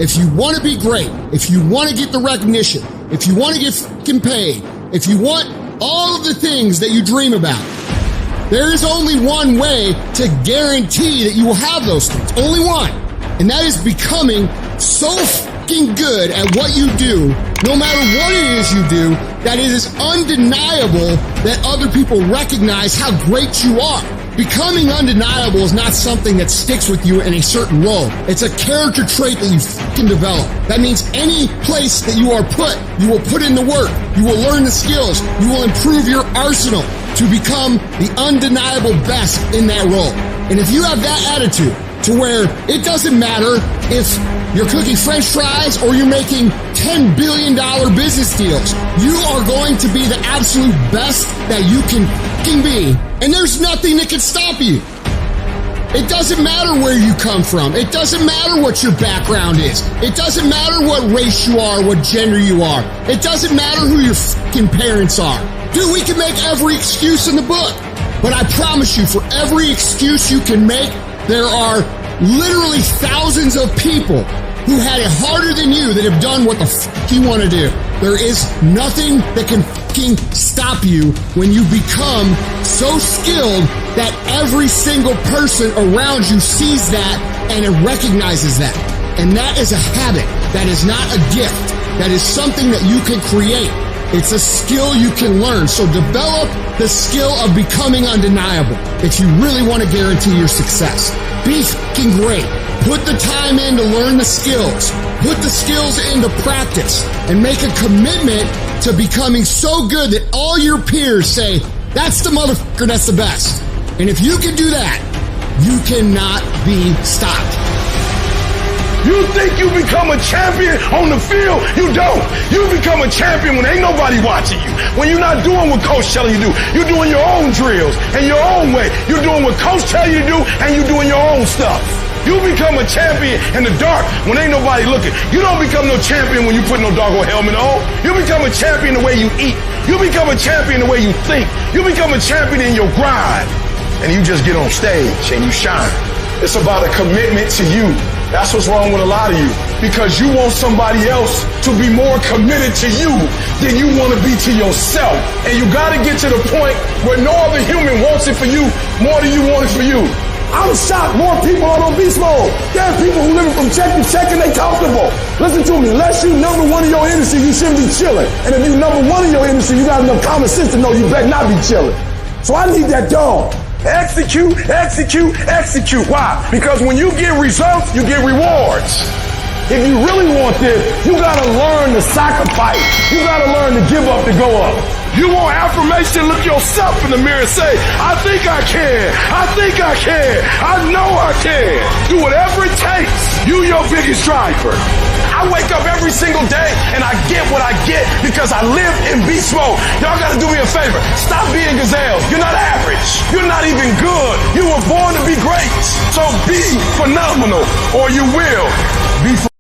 If you want to be great, if you want to get the recognition, if you want to get fucking paid, if you want all of the things that you dream about, there is only one way to guarantee that you will have those things. Only one. And that is becoming so fucking good at what you do, no matter what it is you do, that it is undeniable that other people recognize how great you are. Becoming undeniable is not something that sticks with you in a certain role. It's a character trait that you fucking develop. That means any place that you are put, you will put in the work. You will learn the skills. You will improve your arsenal to become the undeniable best in that role. And if you have that attitude to where it doesn't matter if you're cooking French fries or you're making $10 billion business deals, you are going to be the absolute best that you can fucking be. And there's nothing that can stop you. It doesn't matter where you come from. It doesn't matter what your background is. It doesn't matter what race you are, what gender you are. It doesn't matter who your fucking parents are. Dude, we can make every excuse in the book. But I promise you, for every excuse you can make, there are literally thousands of people who had it harder than you that have done what the fuck you want to do. There is nothing that can fucking stop you when you become so skilled that every single person around you sees that and it recognizes that. And that is a habit. That is not a gift. That is something that you can create. It's a skill you can learn. So develop the skill of becoming undeniable if you really want to guarantee your success. Be fucking great. Put the time in to learn the skills. Put the skills into practice and make a commitment to becoming so good that all your peers say, that's the motherfucker that's the best. And if you can do that, you cannot be stopped. You think you become a champion on the field? You don't. You become a champion when ain't nobody watching you. When you're not doing what coach telling you to do. You're doing your own drills and your own way. You're doing what coach tell you to do and you're doing your own stuff. You become a champion in the dark when ain't nobody looking. You don't become no champion when you put no doggone helmet on. You become a champion the way you eat. You become a champion the way you think. You become a champion in your grind. And you just get on stage and you shine. It's about a commitment to you. That's what's wrong with a lot of you. Because you want somebody else to be more committed to you than you want to be to yourself. And you got to get to the point where no other human wants it for you more than you want it for you. I'm shocked more people are on beast mode. There are people who living from check to check and they comfortable. Listen to me, unless you number one in your industry, you shouldn't be chilling. And if you number one in your industry, you got enough common sense to know you better not be chilling. So I need that dog. Execute, execute, execute. Why? Because when you get results, you get rewards. If you really want this, you gotta learn to sacrifice. You gotta learn to give up to go up. You want affirmation, look yourself in the mirror and say, I think I can. I think I can. I know I can. Do whatever it takes. You your biggest driver. I wake up every single day and I get what I get because I live in beast mode. Y'all gotta do me a favor. Stop being gazelles. You're not average. You're not even good. You were born to be great. So be phenomenal or you will be